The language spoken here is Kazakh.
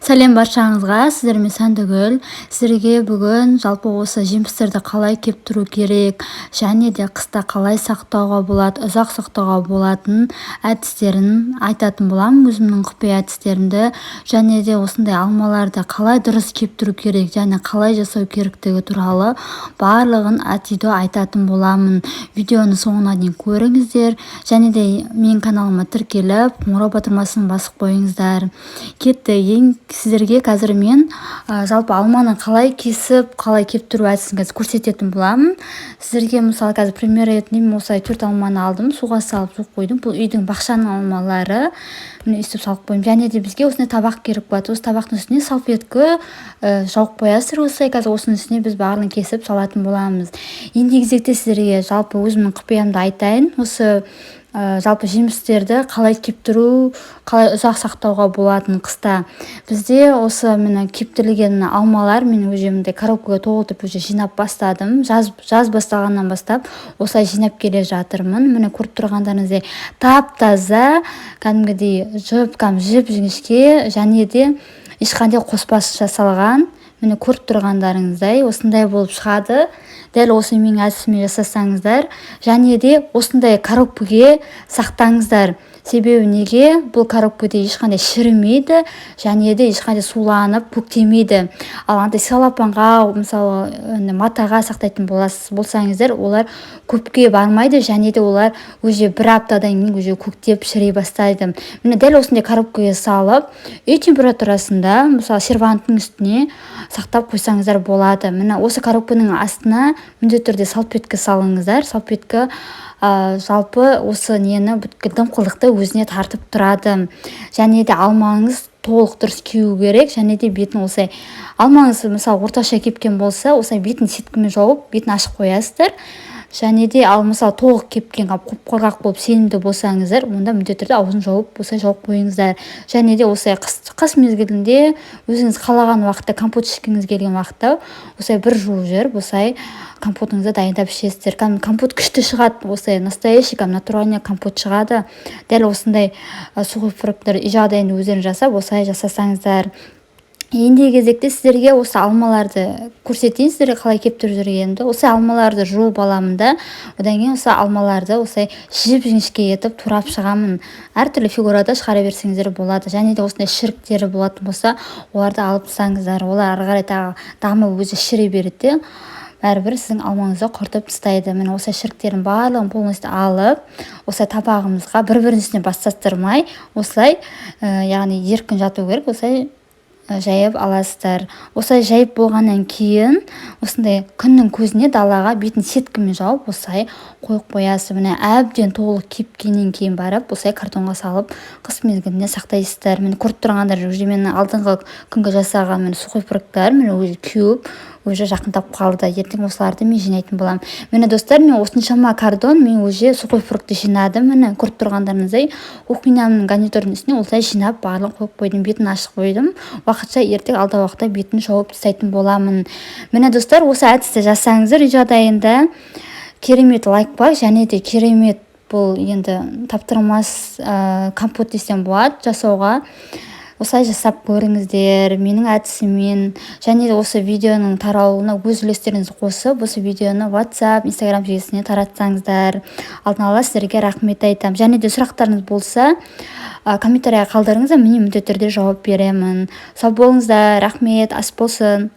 Сәлем баршаңызға, сіздермен Сәндігүл. Сіздерге бүгін жалпы осы жемістерді қалай кептіру керек, және де қыста қалай сақтауға болады, ұзақ сақтауға болатын әдістерін айтатын боламын, өзімнің құпия әдістерімді, және де осындай алмаларды қалай дұрыс кептіру керек, және қалай жасау керектігі туралы барлығын видео айтатын боламын. Видеоны соңына дейін көріңіздер, және де менің каналыма тіркеліп, қоңырау батырмасын басып қойыңыздар. Кетті. Сіздерге қазір мен жалпы алманы қалай кесіп, қалай кептіру әдісін көрсететін боламын. Сіздерге мысалы қазір пример ретінде мен осылай 4 алманы алдым, суға салып суық қойдым. Бұл үйдің бақшаның алмалары. Міне өстіп салып қойдым. Және де бізге осындай табақ керек болады. Осы табақтың үстіне салфетка жауып қоясыздар. Осылай қазір осының үстіне біз барлығын кесіп салатын боламыз. Енді кезекте сіздерге жалпы өзімнің құпиямды айтайын. Осы жалпы жемістерді қалай кептіру, қалай ұзақ сақтауға болатын қыста. Бізде осы мені кептірілген алмалар мен өзімде коробкаға толтырып жинап бастадым. Жаз бастағаннан бастап осылай жинап келе жатырмын. Міне көріп тұрғандарыңыздай тап-таза, кәдімгідей жіп-жіңішке, және де ешқандай қоспасы жасалған. Міне көріп тұрғандарыңыздай осындай болып шығады. Дәл осы менің әдісіме жасасаңыздар, және де осындай коробкаға сақтаңыздар. Себебі неге? Бұл коробкада ешқандай шірімейді, және де ешқандай суланып, көктемейді. Ал андай салапанға, мысалы, матаға сақтайтын болсаңыздар, олар көпке бармайды, және де олар уже бір аптадан кейін уже көктеп шіри бастайды. Міне дәл осындай коробкаға салып, үй температурасында, мысалы, серванттың үстіне сақтап қойсаңыздар болады. Міне осы коробканың астына міндетті түрде салфетка салыңыздар. Салфетка жалпы осы нені дымқылдықты өзіне тартып тұрады. Және де алмаңыз толық дұрыс кеу керек, және де бетін осылай алмаңыз мысалы орташа кепкен болса, осылай бетін сеткімен жауып, бетін ашып қоясыздар. Және де ал мысалы толық кепкен қорғақ болып сенімді болсаңыздар, онда міндетті түрде аузын жауып, осылай жауып қойыңыздар. Және де осылай қыс мезгілінде өзіңіз қалаған уақытта, компот ішкіңіз келген уақытта, осылай бір жуып жүріп, осылай компотыңызды дайындап ішесіздер. Компот күшті шығады, осылай настоящий, натуральный компот шығады. Дәл осындай сухой фрукттар үй жағдайында өздерің жасап, осылай жасасаңыздар. Енді кезекте сіздерге осы алмаларды көрсетейін, сіздерге қалай кептіріп жүргенімді. Осы алмаларды жуып аламын да, одан кейін осы алмаларды осылай жіп-жіңішке етіп турап шығамын. Әртүрлі фигурада шығара берсеңіздер болады. Және де осындай шіріктері болатын болса, оларды алып тастаңыздар. Олар ары қарай дамып өзі шіре береді. Бәрібір сіздің алмаңызды құртып тастайды. Мен осы шіріктерін барлығын полностью алып, осылай табағымызға бір-біріне бастастырмай, осылай, яғни еркін жату керек, осылай жайып аласыздар. Осылай жайып болғаннан кейін, осындай күннің көзіне далаға бетін сеткімен жауып, осылай қойып қоясыз. Міне әбден толық кепкеннен кейін барып, осылай картонға салып, қыс мезгіліне сақтайсыздар. Мені көріп тұрғандар уже менің алдыңғы күнгі жасаған сухой фрукттар мені уже кеуіп, уже жақындап қалды. Ертең осыларды мен жинайтын боламын. Мені достар, мен осыншама картон, мен уже сухой фрукты жинадым. Мені көріп тұрғандарыңыздай, кухнямның гарнитурының үстіне осылай жинап, барлығын қойып қойдым, бетін ашық қойдым. Уақытша ертең алда уақытта бетін жауып тастайтын боламын. Мені достар, осы әдісті жасаңыздар үй жағдайында. Керемет лайфхак, және де керемет бұл енді таптырмас компот десем болады жасауға. Осылай жасап көріңіздер менің әдісімен, және де осы видеоның таралуына өз үлестеріңізді қосып, осы видеоны WhatsApp, Instagram желісіне таратсаңыздар. Алдын ала сіздерге рахмет айтамын. Және де сұрақтарыңыз болса, комментарийға қалдырыңыздар, мен міндетті түрде жауап беремін. Сау болыңыздар, рахмет, ас болсын.